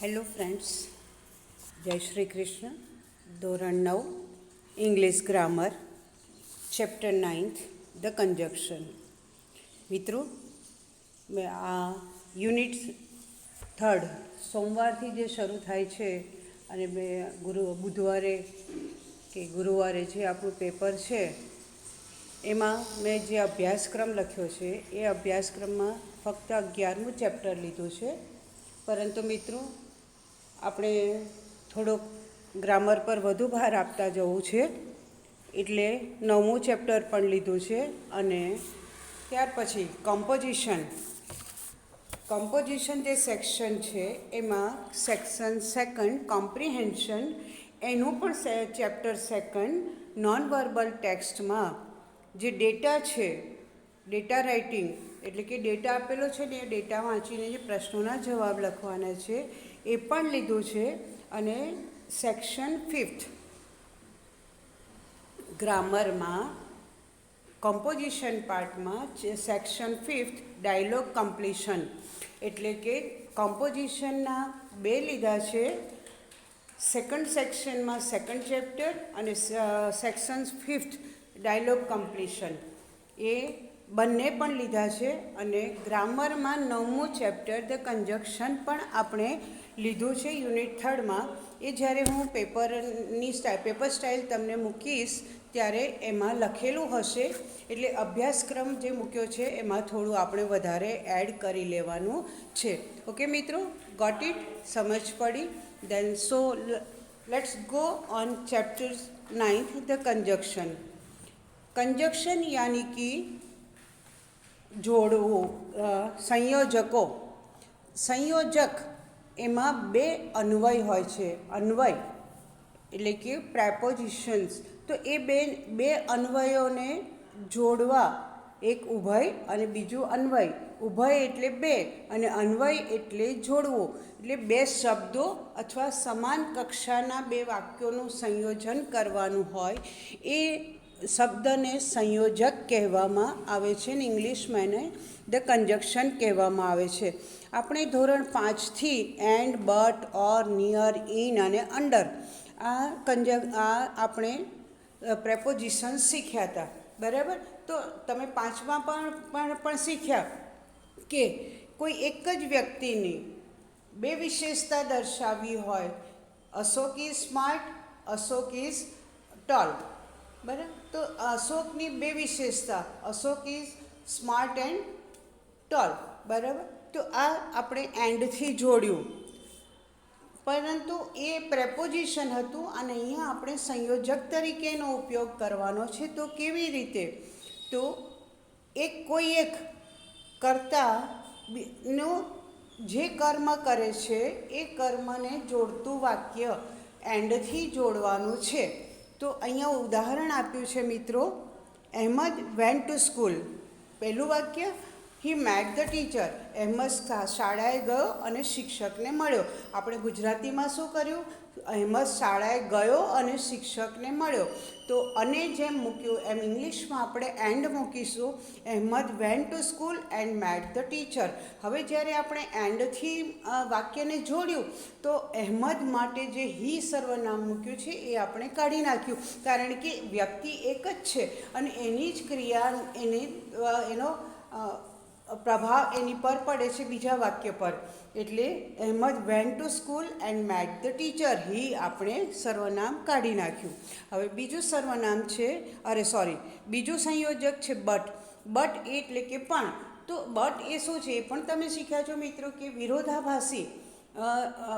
Hello friends, જય શ્રી કૃષ્ણ. ધોરણ 9 English grammar, chapter 9th the conjunction. મિત્રો, મેં આ યુનિટ 3rd સોમવારથી જે શરૂ થાય છે અને મેં બુધવારે કે ગુરુવારે જે આપણું પેપર છે એમાં મેં જે અભ્યાસક્રમ લખ્યો છે એ અભ્યાસક્રમમાં ફક્ત 11મું ચેપ્ટર લીધું છે. પરંતુ મિત્રો, આપણે થોડોક ગ્રામર પર વધુ ભાર આપતા જવું છે, એટલે 9મું ચેપ્ટર પણ લીધું છે. અને ત્યાર પછી કમ્પોઝિશન જે સેક્શન છે એમાં સેક્શન 2nd કોમ્પ્રિહેન્શન, એનું પણ ચેપ્ટર 2nd નોન વર્બલ ટેક્સ્ટમાં જે ડેટા છે, ડેટા રાઇટિંગ એટલે કે ડેટા આપેલો છે ને એ ડેટા વાંચીને જે પ્રશ્નોના જવાબ લખવાના છે એ પણ લીધું છે. અને સેક્શન 5th ગ્રામરમાં કમ્પોઝિશન પાર્ટમાં સેક્શન 5th ડાયલોગ કમ્પ્લીશન એટલે કે કમ્પોઝિશનના 2 લીધા છે. સેકન્ડ સેક્શનમાં 2nd ચેપ્ટર અને સેક્શન 5th ડાયલોગ કમ્પ્લીશન એ બંને પણ લીધા છે. અને ગ્રામરમાં 9મું ચેપ્ટર ધ કન્જક્શન પણ આપણે લીધું છે યુનિટ 3rdમાં. એ જ્યારે હું પેપર સ્ટાઇલ તમને મૂકીશ ત્યારે એમાં લખેલું હશે, એટલે અભ્યાસક્રમ જે મૂક્યો છે એમાં થોડું આપણે વધારે એડ કરી લેવાનું છે. ઓકે મિત્રો, ગોટ ઇટ? સમજ પડી? Then so let's go on chapter 9th the conjunction. Conjunction યાની કે જોડવું, સંયોજક એમાં 2 અન્વય હોય છે. અન્વય એટલે કે પ્રેપોઝિશન્સ. તો એ બે અન્વયોને જોડવા, એક ઉભય અને બીજું અન્વય. ઉભય એટલે 2 અને અન્વય એટલે જોડવું. એટલે 2 શબ્દો અથવા સમાન કક્ષાના 2 વાક્યોનું સંયોજન કરવાનું હોય એ શબ્દને સંયોજક કહેવામાં આવે છે ને ઇંગ્લિશમાં એને ધ કન્જક્શન કહેવામાં આવે છે. આપણે ધોરણ 5થી and, but, or, near, in અને અંડર આ આપણે પ્રેપોઝિશન શીખ્યા હતા, બરાબર? તો તમે 5માં પણ શીખ્યા કે કોઈ એક જ વ્યક્તિની 2 વિશેષતા દર્શાવવી હોય. Ashok is smart, Ashok is tall, બરાબર? તો અશોકની 2 વિશેષતા, Ashok is smart and tall, બરાબર? તો આ આપણે એન્ડથી જોડ્યું, પરંતુ એ પ્રેપોઝિશન હતું અને અહીંયા આપણે સંયોજક તરીકેનો ઉપયોગ કરવાનો છે. તો કેવી રીતે? તો કોઈ એક કર્તાનો જે કર્મ કરે છે એ કર્મને જોડતું વાક્ય એન્ડથી જોડવાનું છે. તો અહીંયા ઉદાહરણ આપ્યું છે મિત્રો. Ahmed went to school. પહેલું વાક્ય, હી મેટ ધ ટીચર. અહેમદ શાળાએ ગયો અને શિક્ષકને મળ્યો. આપણે ગુજરાતીમાં શું કર્યું? અહેમદ શાળાએ ગયો અને શિક્ષકને મળ્યો. તો અને જેમ મૂક્યું એમ ઇંગ્લિશમાં આપણે એન્ડ મૂકીશું. Ahmed went to school and met the teacher. હવે જ્યારે આપણે એન્ડથી વાક્યને જોડ્યું તો અહેમદ માટે જે હી સર્વનામ મૂક્યું છે એ આપણે કાઢી નાખ્યું, કારણ કે વ્યક્તિ એક જ છે અને એની જ ક્રિયા એનો પ્રભાવ એની પર પડે છે બીજા વાક્ય પર. એટલે Ahmed went to school and met the teacher, he આપણે સર્વનામ કાઢી નાખ્યું. હવે બીજું સર્વનામ છે, બીજું સંયોજક છે બટ. બટ એટલે કે પણ. તો બટ એ શું છે એ પણ તમે શીખ્યા છો મિત્રો, કે વિરોધાભાસી.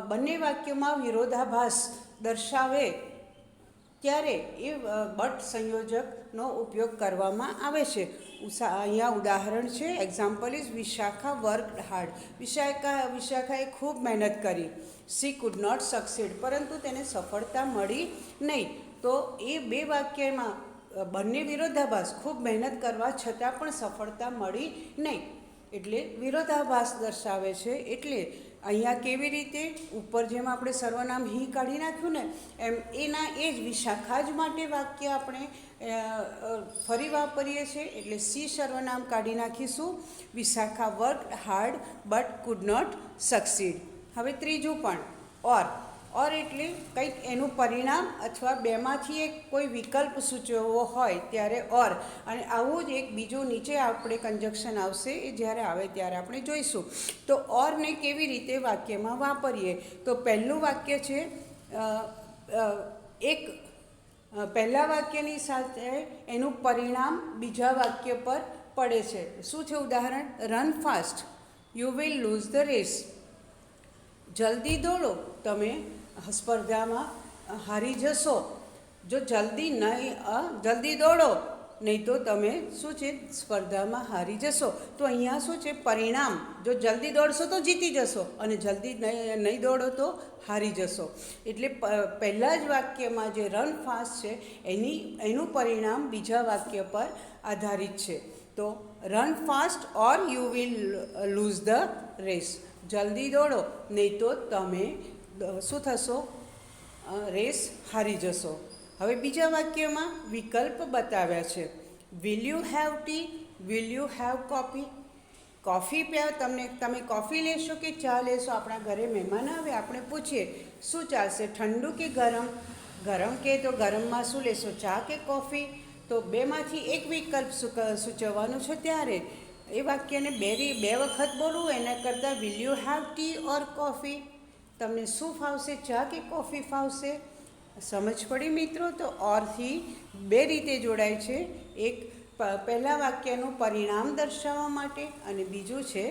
બંને વાક્યોમાં વિરોધાભાસ દર્શાવે ત્યારે એ બટ સંયોજકનો ઉપયોગ કરવામાં આવે છે. અહીંયા ઉદાહરણ છે, example is Vishakha worked hard. વિશાખાએ ખૂબ મહેનત કરી. સી કુડ નોટ સક્સીડ, પરંતુ તેને સફળતા મળી નહીં. તો એ 2 વાક્યમાં બંને વિરોધાભાસ, ખૂબ મહેનત કરવા છતાં પણ સફળતા મળી નહીં, એટલે વિરોધાભાસ દર્શાવે છે. એટલે અહીંયા કેવી રીતે ઉપર જેમ આપણે સર્વનામ હી કાઢી નાખ્યું ને એમ એના એ જ વિશાખા જ માટે વાક્ય આપણે ફરી વાપરીએ છીએ. એટલે સી સર્વનામ કાઢી નાખીશું. Vishakha worked hard but could not succeed. હવે ત્રીજું પણ ઓર એટલે કંઈક એનું પરિણામ અથવા બેમાંથી એક કોઈ વિકલ્પ સૂચવવો હોય ત્યારે ઓર, અને આવું જ એક બીજું નીચે આપણે કંજક્શન આવશે એ જ્યારે આવે ત્યારે આપણે જોઈશું. તો ઓરને કેવી રીતે વાક્યમાં વાપરીએ, તો પહેલું વાક્ય છે પહેલા વાક્યની સાથે એનું પરિણામ બીજા વાક્ય પર પડે છે. શું છે ઉદાહરણ? Run fast, you will lose the race. જલ્દી દોડો, તમે સ્પર્ધામાં હારી જશો. જો જલ્દી દોડો નહીં તો તમે શું છે સ્પર્ધામાં હારી જશો. તો અહીંયા શું છે પરિણામ, જો જલ્દી દોડશો તો જીતી જશો અને જલ્દી નહીં દોડો તો હારી જશો. એટલે પહેલાં જ વાક્યમાં જે રન ફાસ્ટ છે એનું પરિણામ બીજા વાક્ય પર આધારિત છે. તો run fast or you will lose the race. જલ્દી દોડો નહીં તો તમે શું થશો? રેસ હારી જશો. હવે બીજા વાક્યમાં વિકલ્પ બતાવ્યા છે. Will you have T, will you have coffee. Coffee તમે કોફી લેશો કે ચા લેશો? આપણા ઘરે મહેમાન આવે, આપણે પૂછીએ શું ચાલશે, ઠંડુ કે ગરમ? ગરમ કહે તો ગરમમાં શું લેશો, ચા કે કોફી? તો બેમાંથી એક વિકલ્પ સૂચવવાનું છે. ત્યારે એ વાક્યને બે વખત બોલવું એના કરતાં will you have T or coffee, તમને શું ફાવશે, ચા કે કોફી ફાવશે? સમજ પડી મિત્રો? તો ઓરથી બે રીતે જોડાય છે. એક પહેલાં વાક્યનું પરિણામ દર્શાવવા માટે અને બીજું છે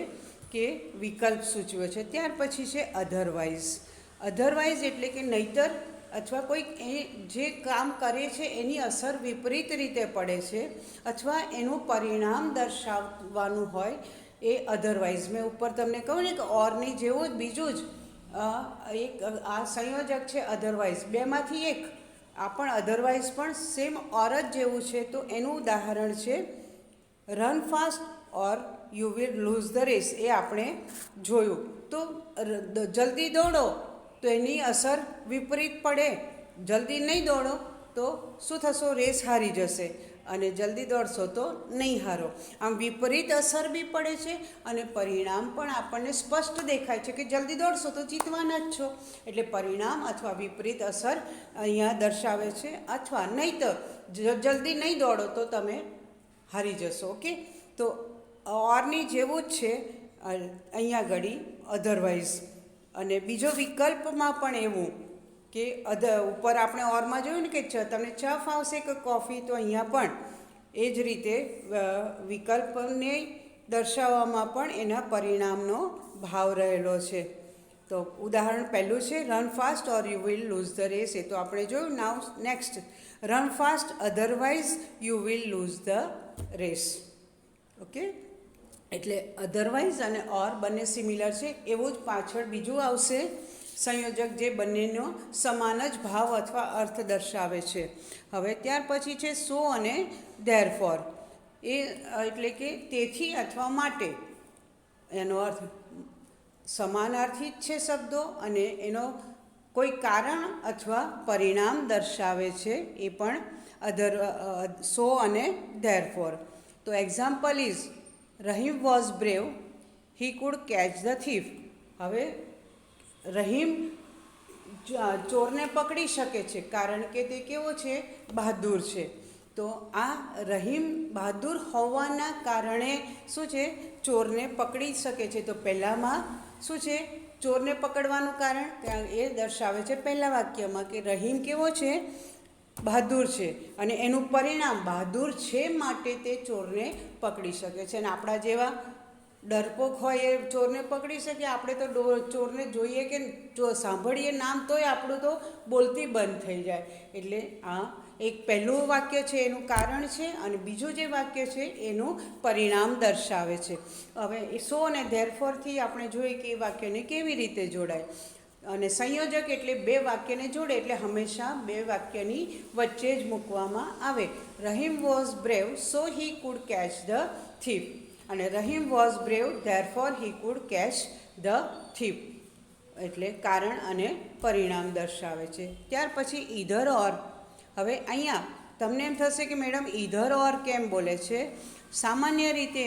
કે વિકલ્પ સૂચવે છે. ત્યાર પછી છે અધરવાઇઝ. અધરવાઇઝ એટલે કે નહીતર અથવા કોઈક જે કામ કરે છે એની અસર વિપરીત રીતે પડે છે અથવા એનું પરિણામ દર્શાવવાનું હોય એ અધરવાઇઝ. મેં ઉપર તમને કહું ને કે ઓરની જેવું જ બીજું જ એક આ સંયોજક છે અધરવાઇઝ. બેમાંથી એક આ પણ અધરવાઇઝ પણ સેમ ઓર જ જેવું છે. તો એનું ઉદાહરણ છે run fast or you will lose the race. એ આપણે જોયું. તો જલ્દી દોડો તો એની અસર વિપરીત પડે. જલ્દી નહીં દોડો તો શું થશો? રેસ હારી જશે. અને જલ્દી દોડશો તો નહીં હારો. આમ વિપરીત અસર બી પડે છે અને પરિણામ પણ આપણને સ્પષ્ટ દેખાય છે કે જલ્દી દોડશો તો જીતવાના જ છો. એટલે પરિણામ અથવા વિપરીત અસર અહીંયા દર્શાવે છે. અથવા નહીં તો જલ્દી નહીં દોડો તો તમે હારી જશો. ઓકે, તો ઓરની જેવું જ છે અહીંયા ઘડી અધરવાઇઝ. અને બીજો વિકલ્પમાં પણ એવું કે ઉપર આપણે ઓરમાં જોયું ને કે તમને ચા ફાવશે કે કોફી, તો અહીંયા પણ એ જ રીતે વિકલ્પને દર્શાવવામાં પણ એના પરિણામનો ભાવ રહેલો છે. તો ઉદાહરણ પહેલું છે run fast or you will lose the race. એ તો આપણે જોયું. Now next, run fast otherwise you will lose the race. Okay, એટલે અધરવાઇઝ અને ઓર બંને સિમિલર છે. એવું જ પાછળ બીજું આવશે સંયોજક જે બંનેનો સમાન જ ભાવ અથવા અર્થ દર્શાવે છે. હવે ત્યાર પછી છે સો અને ધેરફોર. એ એટલે કે તેથી અથવા માટે. એનો અર્થ સમાનાર્થી જ છે શબ્દો અને એનો કોઈ કારણ અથવા પરિણામ દર્શાવે છે. એ પણ સો અને ધેરફોર. તો example is Rahim was brave, he could catch the thief. હવે રહીમ ચોરને પકડી શકે છે કારણ કે તે કેવો છે? બહાદુર છે. તો આ રહીમ બહાદુર હોવાના કારણે શું છે? ચોરને પકડી શકે છે. તો પહેલાંમાં શું છે? ચોરને પકડવાનું કારણ એ દર્શાવે છે પહેલા વાક્યમાં કે રહીમ કેવો છે? બહાદુર છે. અને એનું પરિણામ બહાદુર છે માટે તે ચોરને પકડી શકે છે. અને આપણા જેવા ડરપોક હોય એ ચોરને પકડી શકે? આપણે તો ચોરને જોઈએ કે સાંભળીએ નામ તોય આપણું તો બોલતી બંધ થઈ જાય. એટલે આ એક પહેલું વાક્ય છે એનું કારણ છે અને બીજું જે વાક્ય છે એનું પરિણામ દર્શાવે છે. હવે એ સો અને ધેરફોરથી આપણે જોઈએ કે એ વાક્યને કેવી રીતે જોડાય. અને સંયોજક એટલે બે વાક્યને જોડે એટલે હંમેશા બે વાક્યની વચ્ચે જ મૂકવામાં આવે. Rahim was brave so he could catch the thief. અને Rahim was brave therefore he could catch the thief. એટલે કારણ અને પરિણામ દર્શાવે છે. ત્યાર પછી ઈધર ઓર. હવે અહીંયા તમને એમ થશે કે મેડમ ઈધર ઓર કેમ બોલે છે? સામાન્ય રીતે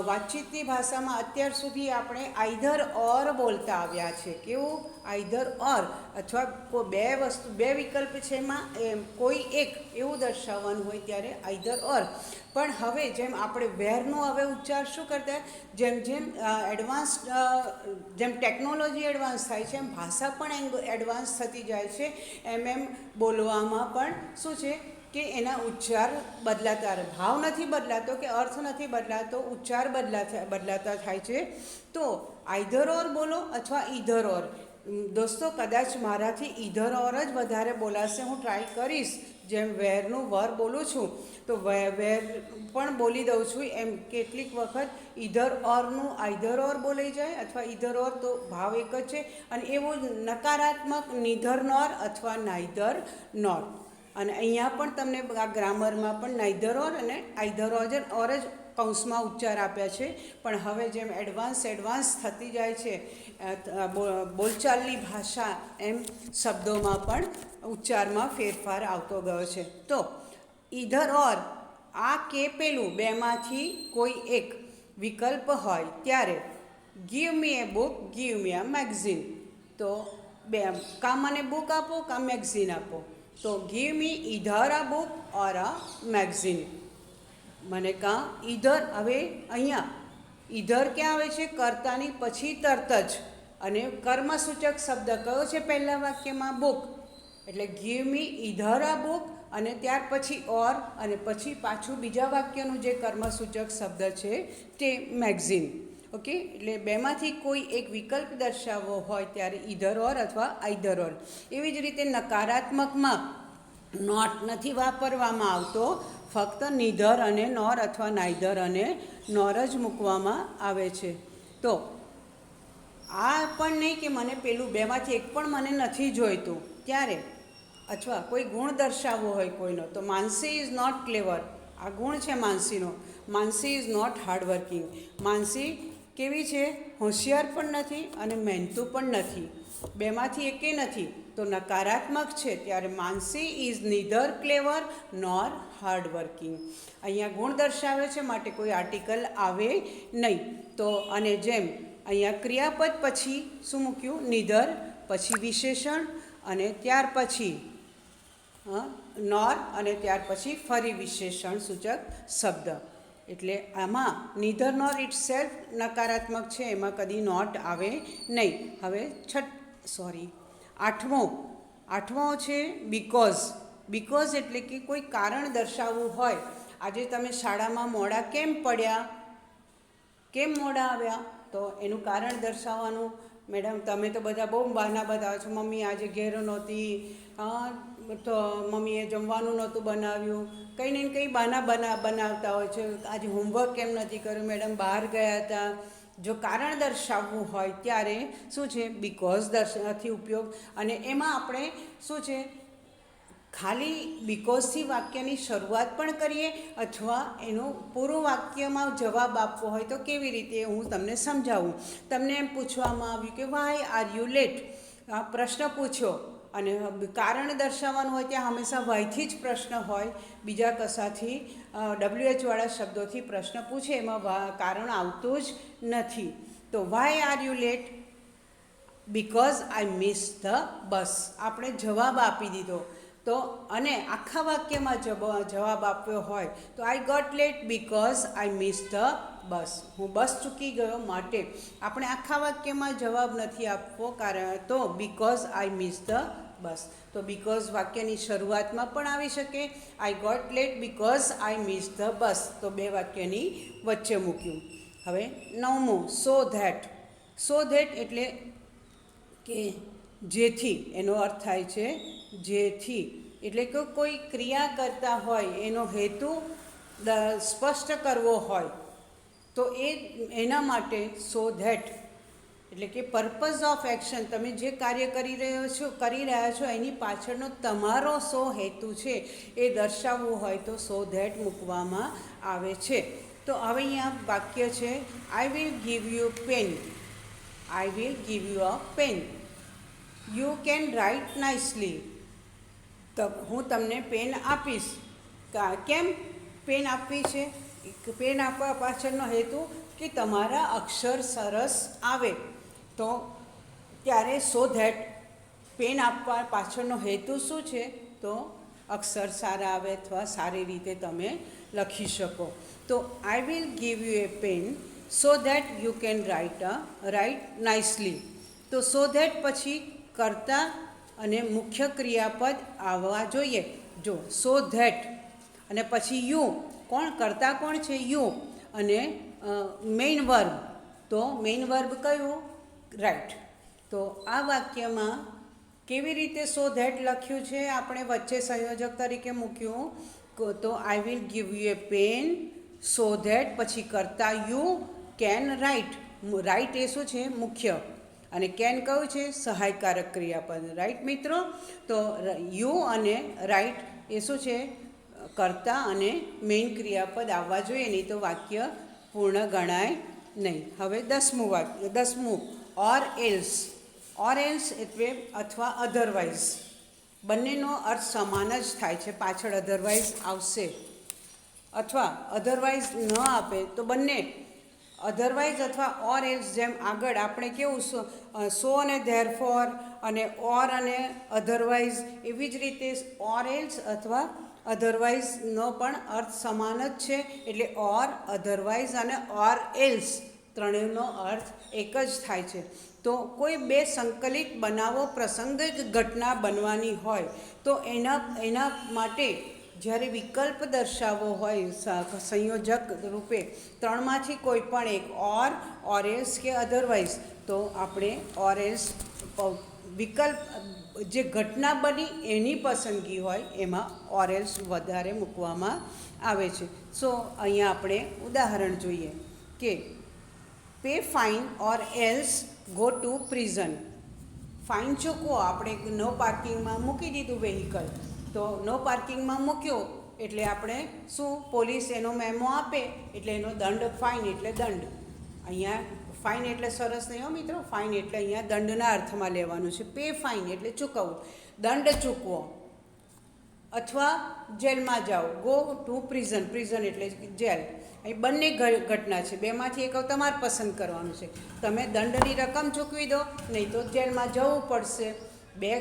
વાતચીતની ભાષામાં અત્યાર સુધી આપણે આઈધર ઓર બોલતા આવ્યા છે. કેવું? આઈધર ઓર, અથવા બે વિકલ્પ છે એમાં કોઈ એક એવું દર્શાવવાનું હોય ત્યારે આઈધર ઓર. પણ હવે જેમ આપણે વેરનો હવે ઉચ્ચાર શું કરતા, જેમ જેમ જેમ ટેકનોલોજી એડવાન્સ થાય છે એમ ભાષા પણ એડવાન્સ થતી જાય છે. એમ બોલવામાં પણ શું છે કે એના ઉચ્ચાર બદલાતા રહે. ભાવ નથી બદલાતો કે અર્થ નથી બદલાતો, ઉચ્ચાર બદલાતા થાય છે. તો આઈધર ઓર બોલો અથવા ઈધર ઓર. દોસ્તો, કદાચ મારાથી ઈધર ઓર જ વધારે બોલાશે. હું ટ્રાય કરીશ. જેમ વેરનું વર બોલું છું તો વેર પણ બોલી દઉં છું, એમ કેટલીક વખત ઈધર ઓરનું આઈધર ઓર બોલાઈ જાય અથવા ઈધર ઓર, તો ભાવ એક જ છે. અને એવું નકારાત્મક નીધર નોર અથવા નાઈધર નોર. અને અહીંયા પણ તમને આ ગ્રામરમાં પણ નાઈધર ઓર અને આઈધર ઓર જ કૌંસમાં ઉચ્ચાર આપ્યા છે. પણ હવે જેમ એડવાન્સ થતી જાય છે બોલચાલની ભાષા, એમ શબ્દોમાં પણ ઉચ્ચારમાં ફેરફાર આવતો ગયો છે. તો ઈધર ઓર, આ કે પેલું બેમાંથી કોઈ એક વિકલ્પ હોય ત્યારે ગીવ મી એ બુક, ગીવ મી અ મેગઝીન. તો કાં મને બુક આપો કાં મેગઝીન આપો. તો give me either a book or a magazine. મને કાં ઈધર, હવે અહીંયા ઈધર ક્યાં આવે છે? કર્તાની પછી તરત જ. અને કર્મસૂચક શબ્દ કયો છે પહેલા વાક્યમાં? બુક. એટલે ગીવ મી ઈધર અ બુક, અને ત્યાર પછી ઓર, અને પછી પાછું બીજા વાક્યનું જે કર્મસૂચક શબ્દ છે તે મેગઝીન. ઓકે, એટલે બેમાંથી કોઈ એક વિકલ્પ દર્શાવવો હોય ત્યારે ઈધર ઓર અથવા આઈધર ઓર. એવી જ રીતે નકારાત્મકમાં નોટ નથી વાપરવામાં આવતો, ફક્ત નીધર અને નોર અથવા નાઈધર અને નોર જ મૂકવામાં આવે છે. તો આ પણ નહીં કે મને પેલું બેમાંથી એક પણ મને નથી જોઈતું ત્યારે, અથવા કોઈ ગુણ દર્શાવવો હોય કોઈનો, તો માનસી ઇઝ નોટ ક્લેવર. આ ગુણ છે માનસીનો. માનસી ઇઝ નોટ હાર્ડવર્કિંગ. માનસી કેવી છે? હોશિયાર પણ નથી અને મહેનતુ પણ નથી. બેમાંથી એકે નથી. તો નકારાત્મક છે ત્યારે માનસી ઇઝ નીધર ક્લેવર નોર હાર્ડવર્કિંગ. અહીંયા ગુણ દર્શાવે છે માટે કોઈ આર્ટિકલ આવે નહીં. તો અને જેમ અહીંયા ક્રિયાપદ પછી શું મૂક્યું? નીધર, પછી વિશેષણ, અને ત્યાર પછી નોર, અને ત્યાર પછી ફરી વિશેષણ સૂચક શબ્દ. એટલે આમાં નીધર નોર ઇટ સેલ્ફ નકારાત્મક છે, એમાં કદી નોટ આવે નહીં. હવે આઠમો છે બીકોઝ. બીકોઝ એટલે કે કોઈ કારણ દર્શાવવું હોય. આજે તમે શાળામાં મોડા કેમ પડ્યા, કેમ મોડા આવ્યા? તો એનું કારણ દર્શાવવાનું. મેડમ, તમે તો બધા બહુ બહાના બતાવો છો. મમ્મી આજે ઘેર નહોતી, તો મમ્મીએ જમવાનું નહોતું બનાવ્યું. કંઈ ને કંઈ બહાના બનાવતા હોય છે. આજે હોમવર્ક કેમ નથી કર્યું? મેડમ બહાર ગયા હતા. જો કારણ દર્શાવવું હોય ત્યારે શું છે? બીકોઝ થી ઉપયોગ. અને એમાં આપણે શું છે, ખાલી બીકોઝથી વાક્યની શરૂઆત પણ કરીએ, અથવા એનું પૂરું વાક્યમાં જવાબ આપવો હોય તો કેવી રીતે, હું તમને સમજાવું. તમને એમ પૂછવામાં આવ્યું કે વાય આર યુ લેટ. આ પ્રશ્ન પૂછ્યો અને કારણ દર્શાવવાનું હોય ત્યાં હંમેશા વાયથી જ પ્રશ્ન હોય. બીજા કશાથી WH વાળા શબ્દોથી પ્રશ્ન પૂછે એમાં કારણ આવતું જ નથી. તો why are you late? Because I miss the bus. આપણે જવાબ આપી દીધો. તો અને આખા વાક્યમાં જવાબ આપ્યો હોય તો I got late because I miss the bus. હું બસ ચૂકી ગયો માટે. આપણે આખા વાક્યમાં જવાબ નથી આપવો, કારણ તો because I miss the bus. તો બિકોઝ વાક્યની શરૂઆતમાં પણ આવી શકે. I got late because I miss the bus. તો બે વાક્યની વચ્ચે મૂક્યું. હવે નવમું, સો ધેટ. સો ધેટ એટલે કે જેથી, એનો અર્થ થાય છે જેથી. એટલે કે કોઈ ક્રિયા કરતા હોય એનો હેતુ સ્પષ્ટ કરવો હોય તો એના માટે સો ધેટ. એટલે કે પર્પઝ ઓફ એક્શન, તમે જે કાર્ય કરી રહ્યા છો એની પાછળનો તમારો સો હેતુ છે એ દર્શાવવું હોય તો સો ધેટ મૂકવામાં આવે છે. તો હવે અહીંયા વાક્ય છે, I will give you pen. I will give you a pen. You can write nicely. તો હું તમને પેન આપીશ. કેમ પેન આપવી છે? પેન આપવા પાછળનો હેતુ કે તમારા અક્ષર સરસ આવે, તો ત્યારે સો ધેટ પેન આપવા પાછળનો હેતુ શું છે, તો અક્ષર સારા આવે અથવા સારી રીતે તમે લખી શકો. તો I will give you a pen so that you can write nicely. તો સો ધેટ પછી કર્તા અને મુખ્ય ક્રિયાપદ આવવા જોઈએ. જો સો ધેટ અને પછી યુ, કોણ કરતા કોણ છે, યુ, અને મેઇન વર્બ, તો મેઇન વર્બ કયું, રાઇટ. તો આ વાક્યમાં કેવી રીતે સો ધેટ લખ્યું છે, આપણે વચ્ચે સંયોજક તરીકે મૂક્યું, તો I will give you a pen so that પછી કરતા યુ કેન રાઇટ. રાઇટ એ શું છે, મુખ્ય, અને કેન કયું છે, સહાયકારક ક્રિયાપદ. રાઇટ મિત્રો. તો યુ અને રાઇટ એ શું છે, કર્તા અને મેઇન ક્રિયાપદ આવવા જોઈએ, નહીં તો વાક્ય પૂર્ણ ગણાય નહીં. હવે 10મું વાક્ય, 10મું ઓર એલ્સ. ઓર એલ્સ એટલે અથવા અધરવાઇઝ, બંનેનો અર્થ સમાન જ થાય છે. પાછળ અધરવાઇઝ આવશે, અથવા અધરવાઇઝ ન આપે તો બંને અધરવાઇઝ અથવા ઓર એલ્સ, જેમ આગળ આપણે કેવું સો અને ધેરફોર અને ઓર અને અધરવાઇઝ, એવી જ રીતે ઓર એલ્સ અથવા અધરવાઇઝનો પણ અર્થ સમાન જ છે. એટલે ઓર, અધરવાઇઝ અને ઓર એલ્સ ત્રણેયનો અર્થ એક જ થાય છે. તો કોઈ બે સંકલિત બનાવો પ્રસંગિક ઘટના બનવાની હોય તો એના માટે જ્યારે વિકલ્પ દર્શાવવો હોય સંયોજક રૂપે, ત્રણમાંથી કોઈ પણ એક, ઓર એલ્સ કે અધરવાઇઝ, તો આપણે ઓર એલ્સ વિકલ્પ જે ઘટના બની એની પસંદગી હોય એમાં ઓર એલ્સ વધારે મૂકવામાં આવે છે. સો અહીંયા આપણે ઉદાહરણ જોઈએ કે pay fine or else go to prison. Fine ચૂકવો, આપણે નો પાર્કિંગમાં મૂકી દીધું વ્હીકલ, તો નો પાર્કિંગમાં મૂક્યો એટલે આપણે શું, પોલીસ એનો મેમો આપે એટલે એનો દંડ, ફાઇન એટલે દંડ. અહીંયા ફાઇન એટલે સરસ નહીં હો મિત્રો, ફાઇન એટલે અહીંયા દંડના અર્થમાં લેવાનું છે. પે ફાઇન એટલે ચૂકવવું, દંડ ચૂકવો, અથવા જેલમાં જાઓ, ગો ટુ પ્રિઝન, પ્રિઝન એટલે જેલ. અહીં બંને ઘટના છે, બેમાંથી એક તમારે પસંદ કરવાનું છે. તમે દંડની રકમ ચૂકવી દો, નહીં તો જેલમાં જવું પડશે. બે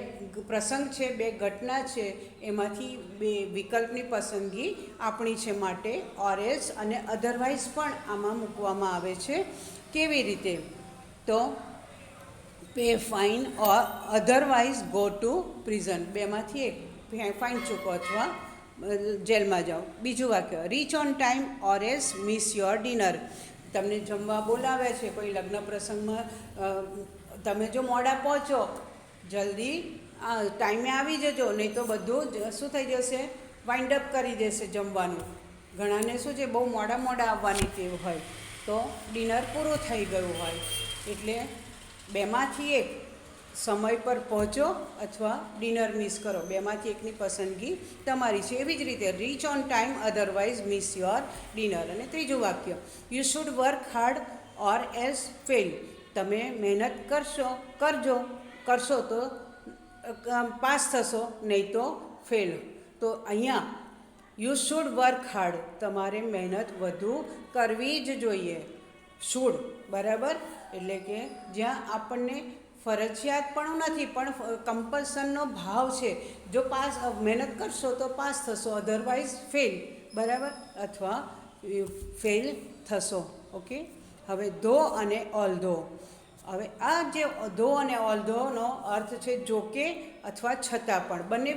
પ્રસંગ છે, બે ઘટના છે, એમાંથી બે વિકલ્પની પસંદગી આપણી છે. માટે ઓર એલ્સ અને અધરવાઇઝ પણ આમાં મૂકવામાં આવે છે. કેવી રીતે, તો pay fine or otherwise go to prison, બેમાંથી એક, ફાઇન ચૂકો અથવા જેલમાં જાઓ. બીજું વાક્ય reach on time or else miss your dinner. તમને જમવા બોલાવે છે કોઈ લગ્ન પ્રસંગમાં, તમે જો મોડા પહોંચો, જલ્દી ટાઈમે આવી જજો, નહીં તો બધું શું થઈ જશે, વાઇન્ડ અપ કરી દેશે જમવાનું. ઘણાને શું છે, બહુ મોડા આવવાની ટેવ હોય, તો ડિનર પૂરું થઈ ગયું હોય. એટલે બેમાંથી એક, સમય પર પહોંચો અથવા ડિનર મિસ કરો, બેમાંથી એકની પસંદગી તમારી છે. એવી જ રીતે reach on time otherwise miss your dinner. અને ત્રીજું વાક્ય you should work hard or else fail. તમે મહેનત કરશો તો પાસ થશો, નહીં તો ફેલ. તો અહીંયા યુ શુડ વર્ક હાર્ડ, તમારે મહેનત વધુ કરવી જ જોઈએ. શુડ, બરાબર, એટલે કે જ્યાં આપણને ફરજિયાત પણ નથી, પણ કમ્પલ્સનનો ભાવ છે. જો મહેનત કરશો તો પાસ થશો, અધરવાઇઝ ફેલ, બરાબર, અથવા ફેલ થશો. ઓકે. હવે ધો અને ઓલ્ધો. હવે આ જે ધો અને ઓલ્ધોનો અર્થ છે જોકે અથવા છતાં પણ, બંને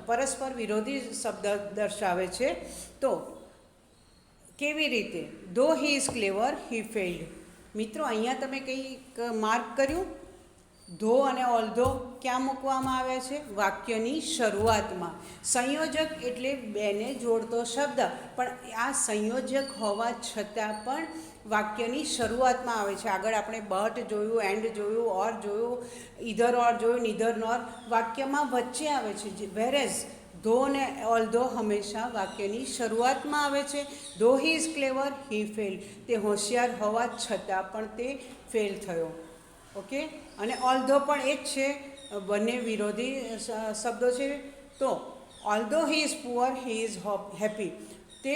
પરસ્પર વિરોધી શબ્દ દર્શાવે છે. તો કેવી રીતે, ધો he is clever he failed. મિત્રો અહીંયા તમે કંઈક માર્ક કર્યું, ધો અને ઓલ્ધો ક્યાં મૂકવામાં આવે છે, વાક્યની શરૂઆતમાં. સંયોજક એટલે બેને જોડતો શબ્દ, પણ આ સંયોજક હોવા છતાં પણ વાક્યની શરૂઆતમાં આવે છે. આગળ આપણે બટ જોયું, એન્ડ જોયું, ઓર જોયું, ઇધર ઓર જોયું, નિધર નોર, વાક્યમાં વચ્ચે આવે છે. વેરેઝ ધો અને ઓલ્ધો હંમેશા વાક્યની શરૂઆતમાં આવે છે. ધો he is clever he failed, તે હોશિયાર હોવા છતાં પણ તે ફેલ થયો. ઓકે. અને ઓલ્ધો પણ એ જ છે, બંને વિરોધી શબ્દો છે. તો although he is poor he is happy, તે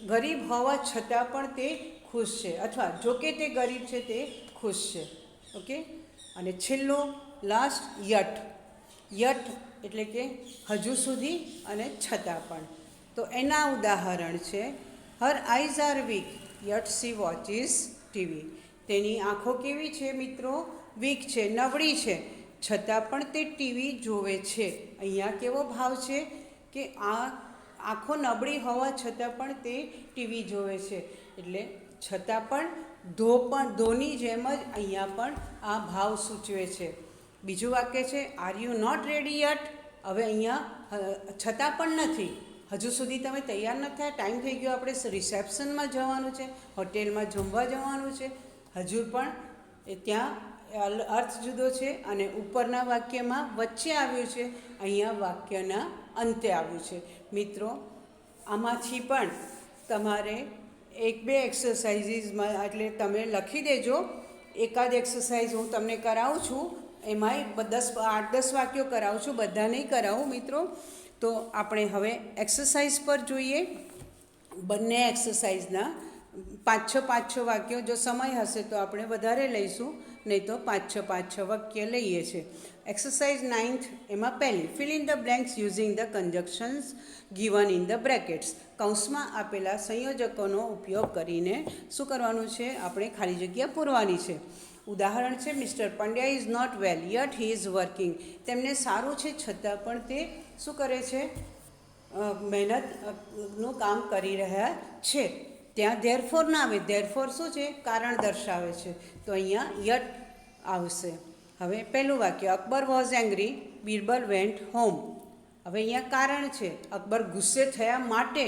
ગરીબ હોવા છતાં પણ તે ખુશ છે, અથવા જો કે તે ગરીબ છે તે ખુશ છે. ઓકે. અને છેલ્લો લાસ્ટ યટ. યટ એટલે કે હજુ સુધી અને છતાં પણ. તો એના ઉદાહરણ છે, her eyes are weak yet she watches TV. તેની આંખો કેવી છે મિત્રો? વીક છે, નબળી છે, છતાં પણ તે ટીવી જોવે છે. અહીંયા કેવો ભાવ છે કે આ આંખો નબળી હોવા છતાં પણ તે ટીવી જોવે છે. એટલે છતાં પણ ધોની જેમ જ અહીંયા પણ આ ભાવ સૂચવે છે. બીજું વાક્ય છે, are you not ready yet. હવે અહીંયા છતાં પણ નથી, હજુ સુધી તમે તૈયાર નથી થયા, ટાઈમ થઈ ગયો, આપણે રિસેપ્શનમાં જવાનું છે, હોટેલમાં જમવા જવાનું છે, હજુ પણ ત્યાં અર્થ જુદો છે. અને ઉપરના વાક્યમાં વચ્ચે આવ્યું છે, અહીંયા વાક્યના અંતે આવ્યું છે. મિત્રો, આમાંથી પણ તમારે 1-2 એક્સરસાઇઝીસમાં એટલે તમે લખી દેજો. એકાદ એક્સરસાઇઝ હું તમને કરાવું છું, એમાંય 8-10 વાક્યો કરાવું છું, બધા નહીં કરાવું મિત્રો. તો આપણે હવે એક્સરસાઇઝ પર જોઈએ. બંને એક્સરસાઇઝના 5-6 વાક્યો, જો સમય હશે તો આપણે વધારે લઈશું, નહીં તો 5-6 વાક્ય લઈએ છીએ. એક્સરસાઇઝ 9th, એમાં પહેલી, fill in the blanks using the conjunctions given in the brackets. કૌંસમાં આપેલા સંયોજકોનો ઉપયોગ કરીને શું કરવાનું છે? આપણે ખાલી જગ્યા પૂરવાની છે. ઉદાહરણ છે, mister Pandya is not well yet he is working. તેમને સારું છે છતાં પણ તે શું કરે છે? મહેનતનું કામ કરી રહ્યા છે. ત્યાં ધેરફોર ના આવે. ધેરફોર શું છે? કારણ દર્શાવે છે. તો અહીંયા યટ આવશે. હવે પહેલું વાક્ય, Akbar was angry Birbal went home. હવે અહીંયા કારણ છે, અકબર ગુસ્સે થયા માટે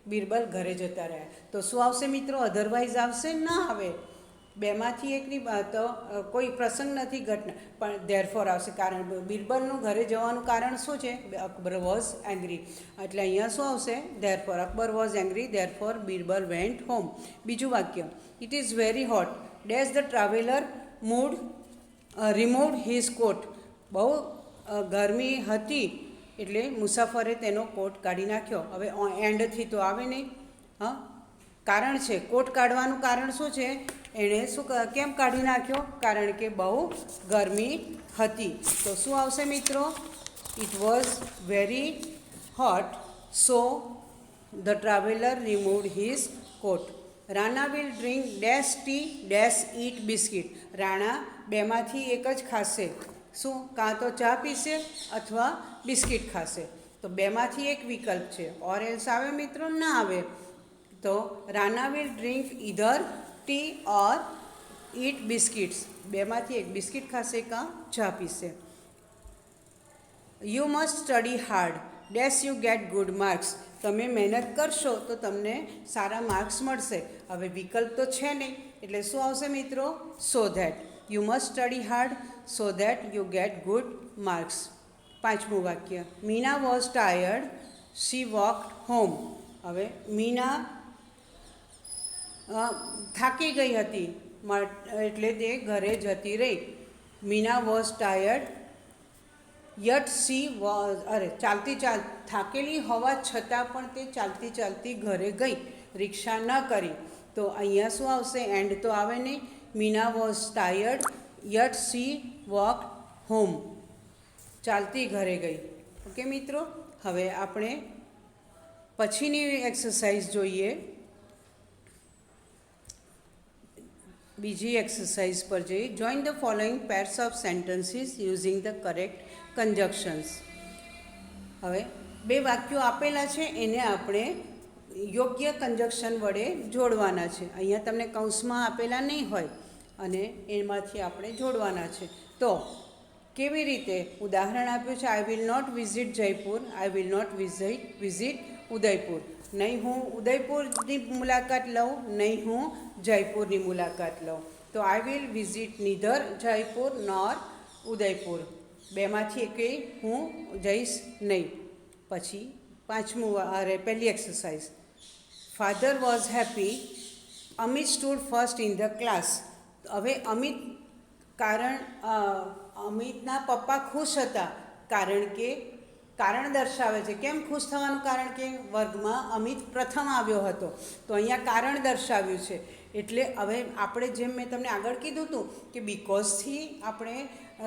બિરબલ ઘરે જતા રહ્યા. તો શું આવશે મિત્રો? અધરવાઇઝ આવશે? ના આવે. બેમાંથી એકની તો કોઈ પ્રસંગ નથી, ઘટના, પણ ધેરફોર આવશે. કારણ બિરબલનું ઘરે જવાનું કારણ શું છે? Akbar was angry. એટલે અહીંયા શું આવશે? Therefore. Akbar was angry therefore Birbal went home. બીજું વાક્ય, it is very hot days the traveller removed his coat. બહુ ગરમી હતી એટલે મુસાફરે તેનો કોટ કાઢી નાખ્યો. હવે એન્ડથી તો આવે નહીં. હા, કારણ છે, કોટ કાઢવાનું કારણ શું છે? એણે કેમ કાઢી નાખ્યો? કારણ કે બહુ ગરમી હતી. તો શું આવશે મિત્રો? It was very hot so the traveller removed his coat. Rana will drink dash tea dash eat biscuit. Rana બેમાંથી એક જ ખાશે. શું? કાં તો ચા પીશે અથવા બિસ્કિટ ખાશે. તો બેમાંથી એક વિકલ્પ છે. ઓર એલ્સ આવે મિત્રો? ના આવે. તો Rana will drink either tea or eat biscuits. બેમાંથી એક, બિસ્કિટ ખાશે કાં ચા પીશે. You must study hard dash you get good marks. તમે મહેનત કરશો તો તમને સારા માર્ક્સ મળશે. હવે વિકલ્પ તો છે નહીં, એટલે શું આવશે મિત્રો? So that. You must study hard so that you get good marks. પાંચમું વાક્ય, Meena was tired she walked home. હવે મીના થાકી ગઈ હતી એટલે તે ઘરે જતી રહી. Meena was tired yet she was થાકેલી હોવા છતાં પણ તે ચાલતી ઘરે ગઈ, રિક્ષા ન કરી. તો અહીંયા શું આવશે? એન્ડ તો આવે નહીં. Meena was tired yet C walked home. ચાલતી ઘરે ગઈ. ઓકે મિત્રો, હવે આપણે પછીની એક્સરસાઇઝ જોઈએ. બીજી એક્સરસાઇઝ પર જઈએ. Join the following pairs of sentences using the correct કન્જક્શન્સ. હવે 2 વાક્યો આપેલા છે, એને આપણે યોગ્ય કન્જક્શન વડે જોડવાના છે. અહીંયા તમને કૌંસમાં આપેલા નહીં હોય અને એમાંથી આપણે જોડવાના છે. તો કેવી રીતે? ઉદાહરણ આપ્યું છે, I will not visit Jaipur, I will not visit Udaipur. નહીં હું ઉદયપુરની મુલાકાત લઉં, નહીં હું જયપુરની મુલાકાત લઉં. તો I will visit neither Jaipur nor Udaipur. બેમાંથી એકેય હું જઈશ નહીં. પછી પહેલી exercise, father was happy Amit stood first in the class. હવે અમિતના પપ્પા ખુશ હતા કારણ કારણ દર્શાવે છે. કેમ ખુશ થવાનું કારણ? કે વર્ગમાં અમિત પ્રથમ આવ્યો હતો, તો અહીંયા કારણ દર્શાવ્યું છે. એટલે હવે આપણે જેમ મેં તમને આગળ કીધું હતું કે બીકોઝથી આપણે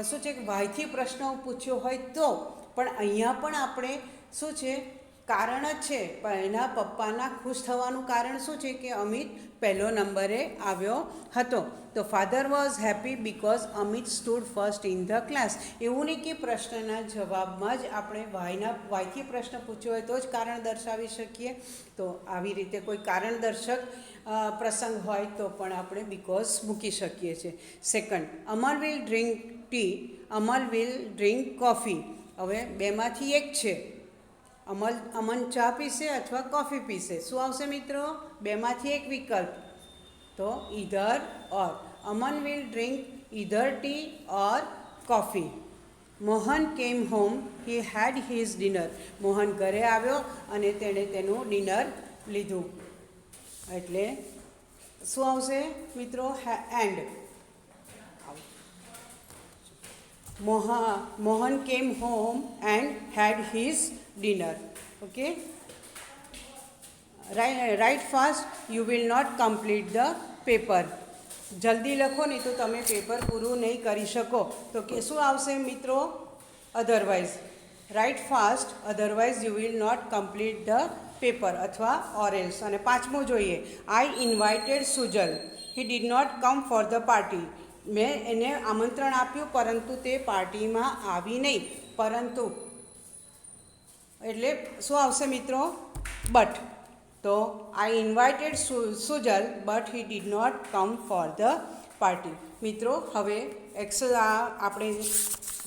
શું છે કે વાયથી પ્રશ્ન પૂછ્યો હોય તો, પણ અહીંયા પણ આપણે શું છે કારણ જ છે. પણ એના પપ્પાના ખુશ થવાનું કારણ શું છે કે અમિત પહેલો નંબરે આવ્યો હતો. તો father was happy because Amit stood first in the class. એવું નહીં કે પ્રશ્નના જવાબમાં જ આપણે વાયથી પ્રશ્ન પૂછ્યો હોય તો જ કારણ દર્શાવી શકીએ. તો આવી રીતે કોઈ કારણ દર્શક પ્રસંગ હોય તો પણ આપણે બીકોઝ મૂકી શકીએ છીએ. Second, Amar will drink tea, Amar will drink coffee. હવે બેમાંથી એક છે. અમન ચા પીશે અથવા કોફી પીશે. શું આવશે મિત્રો? બેમાંથી એક વિકલ્પ. તો either or. Aman will drink either T or coffee. Mohan came home, he head his dinner. Mohan ઘરે આવ્યો અને તેણે તેનું ડિનર લીધું. એટલે શું આવશે મિત્રો? And. Mohan came home and had his dinner. Okay, write fast, you will not complete the paper. જલ્દી લખો નહીં તો તમે પેપર પૂરું નહીં કરી શકો. તો કે શું આવશે મિત્રો? Otherwise. Write fast, otherwise you will not complete the paper અથવા ઓર એલ્સ. અને પાંચમું જોઈએ. I invited Sujal, he did not come for the party. મેં એને આમંત્રણ આપ્યું પરંતુ તે પાર્ટીમાં આવી નહીં. પરંતુ એટલે શું આવશે મિત્રો? બટ. તો I invited Sujal but he did not come for the party. મિત્રો હવે આપણે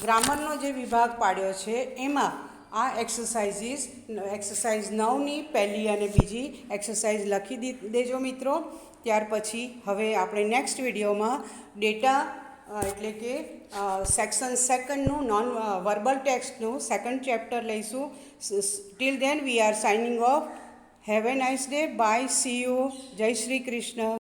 ગ્રામરનો જે વિભાગ પાડ્યો છે એમાં આ એક્સરસાઇઝ 9ની પહેલી અને બીજી એક્સરસાઇઝ લખી દેજો મિત્રો. ત્યાર પછી હવે આપણે નેક્સ્ટ વિડીયોમાં ડેટા એટલે કે સેક્શન સેકન્ડનું નોન વર્બલ ટેક્સ્ટનું સેકન્ડ ચેપ્ટર લઈશું. Till then we are signing off. Have a nice day. Bye. See you. જય શ્રી કૃષ્ણ.